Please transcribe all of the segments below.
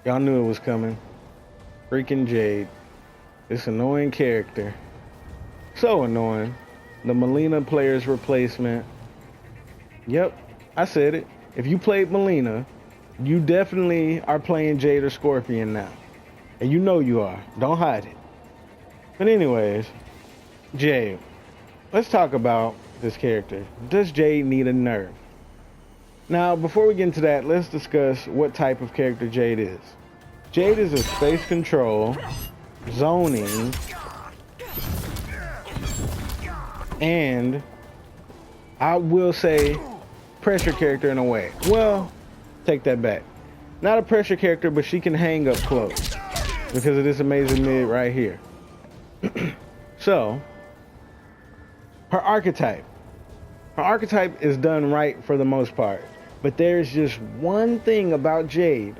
Y'all knew it was coming. Freaking Jade. This annoying character. So annoying. The Melina player's replacement. Yep, I said it. If you played Melina, you definitely are playing Jade or Scorpion now. And you know you are. Don't hide it. But anyways, Jade. Let's talk about this character. Does Jade need a nerf? Now, before we get into that, let's discuss what type of character Jade is. Jade is a space control, zoning, and I will say pressure character in a way. Well, take that back. Not a pressure character, but she can hang up close because of this amazing mid right here. So, her archetype. Her archetype is done right for the most part. But there's just one thing about Jade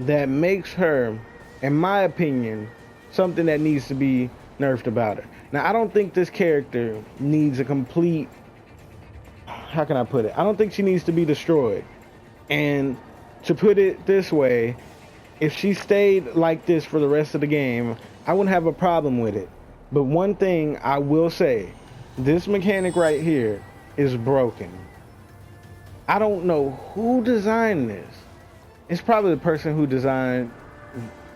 that makes her, in my opinion, something that needs to be nerfed about her. Now, I don't think this character needs a complete, how can I put it? I don't think she needs to be destroyed. And to put it this way, if she stayed like this for the rest of the game, I wouldn't have a problem with it. But one thing I will say, this mechanic right here is broken. I don't know who designed this. It's probably the person who designed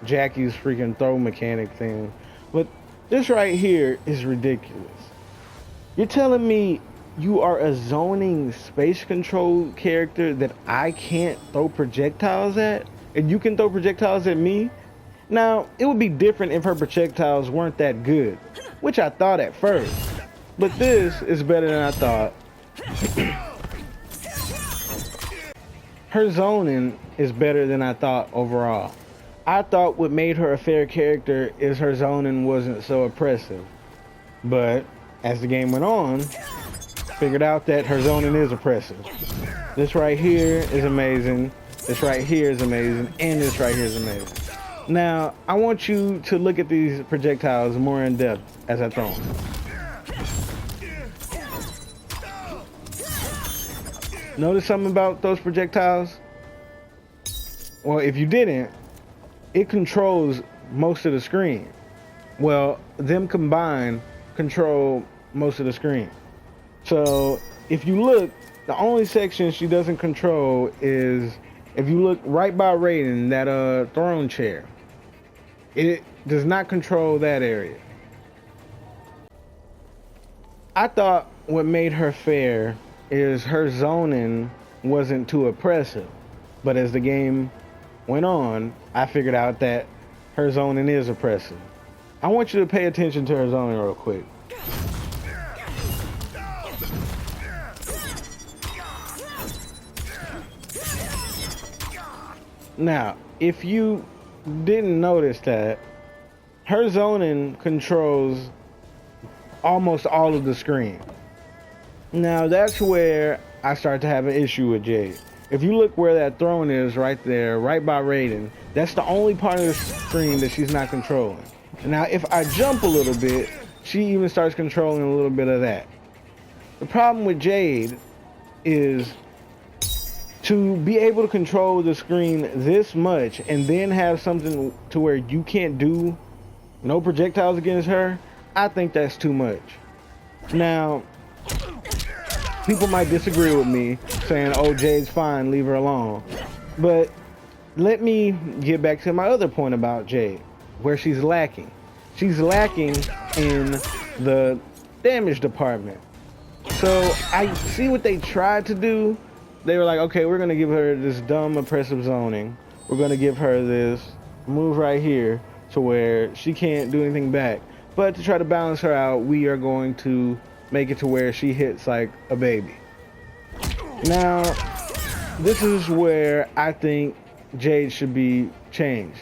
Jackie's freaking throw mechanic thing. But this right here is ridiculous. You're telling me you are a zoning space control character that I can't throw projectiles at? And you can throw projectiles at me? Now, it would be different if her projectiles weren't that good, which I thought at first. But this is better than I thought. Her zoning is better than I thought overall. I thought what made her a fair character is her zoning wasn't so oppressive. But as the game went on, figured out that her zoning is oppressive. This right here is amazing. This right here is amazing. And this right here is amazing. Now, I want you to look at these projectiles more in depth as I throw them. Notice something about those projectiles? Well, if you didn't, it controls most of the screen. Well, them combined control most of the screen. So if you look, the only section she doesn't control is if you look right by Raiden, that throne chair. It does not control that area. I thought what made her fair is her zoning wasn't too oppressive. But as the game went on, I figured out that her zoning is oppressive. I want you to pay attention to her zoning real quick. Now, if you didn't notice that, her zoning controls almost all of the screen. Now, that's where I start to have an issue with Jade. If you look where that throne is right there, right by Raiden, that's the only part of the screen that she's not controlling. Now, if I jump a little bit, she even starts controlling a little bit of that. The problem with Jade is to be able to control the screen this much and then have something to where you can't do no projectiles against her, I think that's too much. Now, people might disagree with me, saying, oh, Jade's fine, leave her alone. But let me get back to my other point about Jade, where she's lacking. She's lacking in the damage department. So I see what they tried to do. They were like, okay, we're going to give her this dumb oppressive zoning. We're going to give her this move right here to where she can't do anything back. But to try to balance her out, we are going to make it to where she hits like a baby. Now, this is where I think Jade should be changed.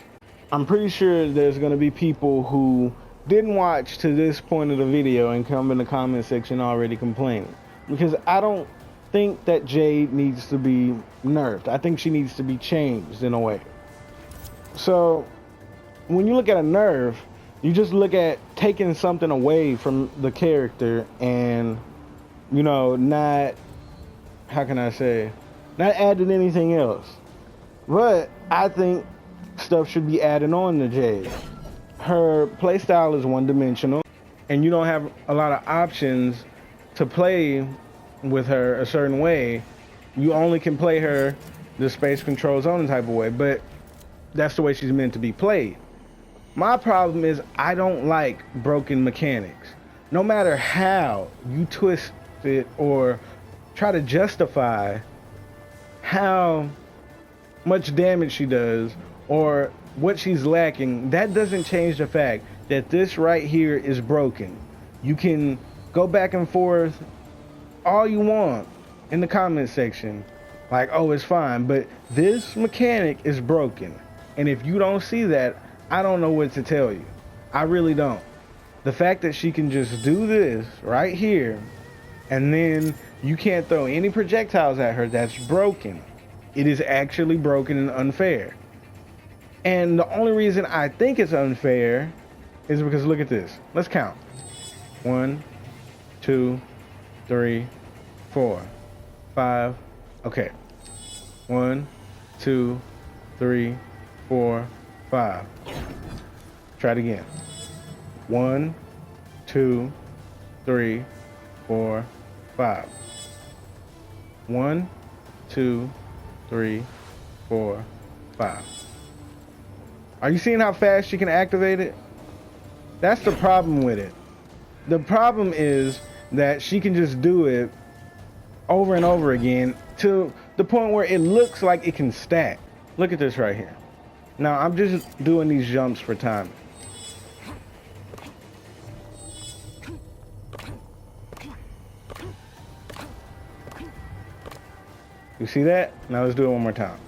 I'm pretty sure there's going to be people who didn't watch to this point of the video and come in the comment section already complaining. Because I don't think that Jade needs to be nerfed. I think she needs to be changed in a way. So, when you look at a nerf, you just look at taking something away from the character and, you know, not, how can I say, not adding anything else. But I think stuff should be added on to Jade. Her playstyle is one-dimensional, and you don't have a lot of options to play with her a certain way. You only can play her the space control zone type of way, but that's the way she's meant to be played. My problem is I don't like broken mechanics. No matter how you twist it or try to justify how much damage she does or what she's lacking, that doesn't change the fact that this right here is broken. You can go back and forth all you want in the comment section, like, oh, it's fine, but this mechanic is broken. And if you don't see that, I don't know what to tell you. I really don't. The fact that she can just do this right here, and then you can't throw any projectiles at her, that's broken. It is actually broken and unfair. And the only reason I think it's unfair is because look at this. Let's count. 1, 2, 3, 4, 5. Okay. 1, 2, 3, 4, 5. Try it again. 1, 2, 3, 4, 5. 1, 2, 3, 4, 5. Are you seeing how fast she can activate it? That's the problem with it. The problem is that she can just do it over and over again to the point where it looks like it can stack. Look at this right here. Now I'm just doing these jumps for time. You see that? Now let's do it one more time.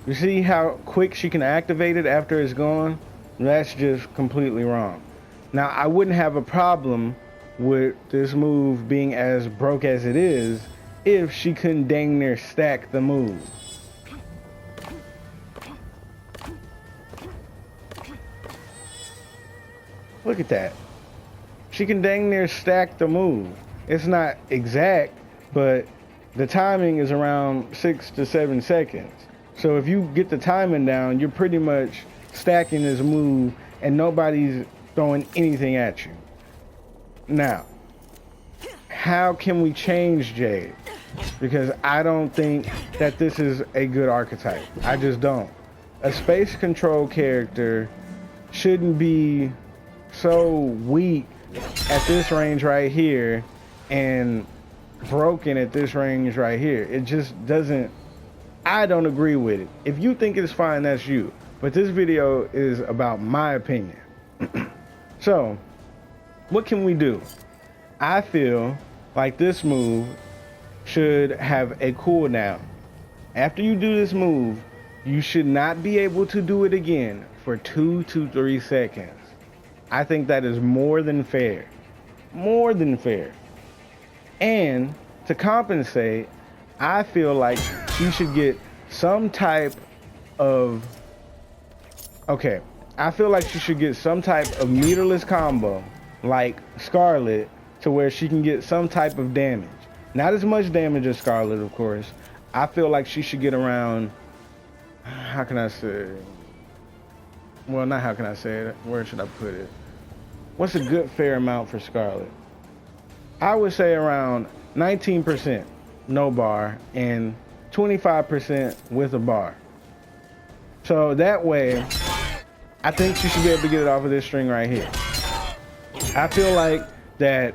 You see how quick she can activate it after it's gone? That's just completely wrong. Now, I wouldn't have a problem with this move being as broke as it is if she couldn't dang near stack the move. Look at that. She can dang near stack the move. It's not exact, but the timing is around 6 to 7 seconds. So if you get the timing down, you're pretty much stacking this move and nobody's throwing anything at you. Now, how can we change Jade? Because I don't think that this is a good archetype. I just don't. A space control character shouldn't be so weak at this range right here and broken at this range right here. It just doesn't. I don't agree with it. If you think it's fine, that's you. But this video is about my opinion. So, what can we do? I feel like this move should have a cooldown. After you do this move, you should not be able to do it again for 2 to 3 seconds. I think that is more than fair. More than fair. And to compensate, I feel like she should get some type of... Okay, I feel like she should get some type of meterless combo like Scarlet to where she can get some type of damage. Not as much damage as Scarlet, of course. I feel like she should get around... How can I say it? Well, not how can I say it. Where should I put it? What's a good fair amount for Scarlet? I would say around 19%. No bar, and 25% with a bar. So that way, I think she should be able to get it off of this string right here. I feel like that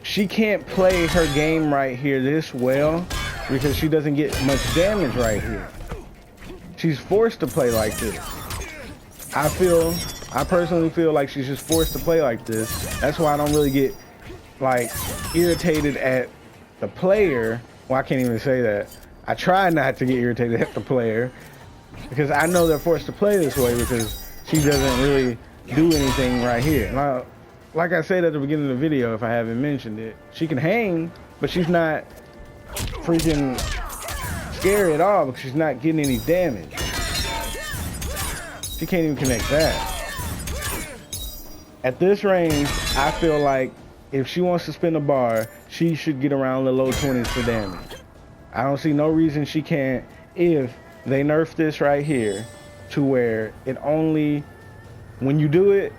she can't play her game right here this well because she doesn't get much damage right here. She's forced to play like this. I personally feel like she's just forced to play like this. That's why I don't really get like irritated at the player. Well, I can't even say that. I try not to get irritated at the player because I know they're forced to play this way because she doesn't really do anything right here. Now, like I said at the beginning of the video, if I haven't mentioned it, she can hang, but she's not freaking scary at all because she's not getting any damage. She can't even connect that At this range, I feel like if she wants to spin a bar, she should get around the low 20s for damage. I don't see no reason she can't if they nerf this right here to where it only, when you do it,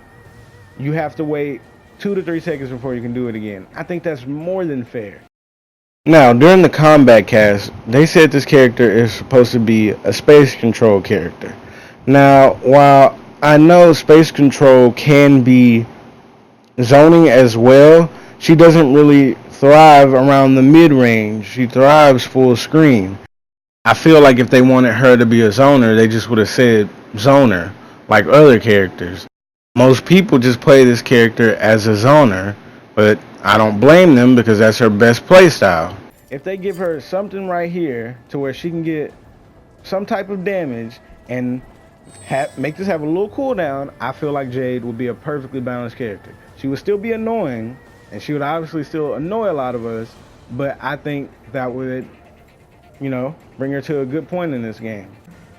you have to wait 2 to 3 seconds before you can do it again. I think that's more than fair. Now, during the combat cast, they said this character is supposed to be a space control character. Now, while I know space control can be zoning as well, she doesn't really thrive around the mid-range. She thrives full screen. I feel like if they wanted her to be a zoner, they just would have said zoner, like other characters. Most people just play this character as a zoner, but I don't blame them because that's her best playstyle. If they give her something right here to where she can get some type of damage and make this have a little cooldown, I feel like Jade would be a perfectly balanced character. She would still be annoying, and she would obviously still annoy a lot of us, but I think that would, you know, bring her to a good point in this game.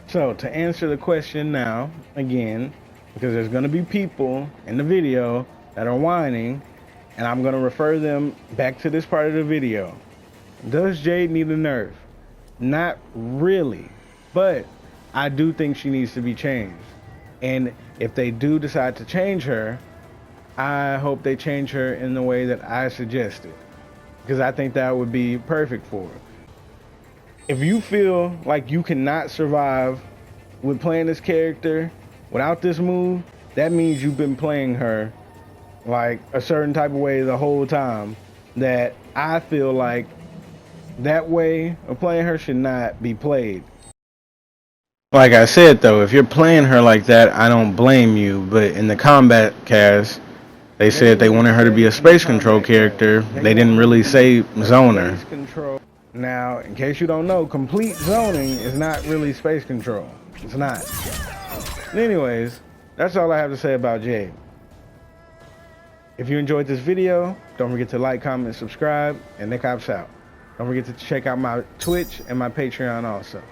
So to answer the question now, again, because there's going to be people in the video that are whining, and I'm going to refer them back to this part of the video. Does Jade need a nerf? Not really, but I do think she needs to be changed. And if they do decide to change her, I hope they change her in the way that I suggested, because I think that would be perfect for her. If you feel like you cannot survive with playing this character without this move, that means you've been playing her like a certain type of way the whole time, that I feel like that way of playing her should not be played. Like I said though, if you're playing her like that, I don't blame you, but in the combat cast, they said they wanted her to be a space control character. They didn't really say zoner. Now, in case you don't know, complete zoning is not really space control. It's not. Anyways, that's all I have to say about Jade. If you enjoyed this video, don't forget to like, comment, subscribe, and Nickopz out. Don't forget to check out my Twitch and my Patreon also.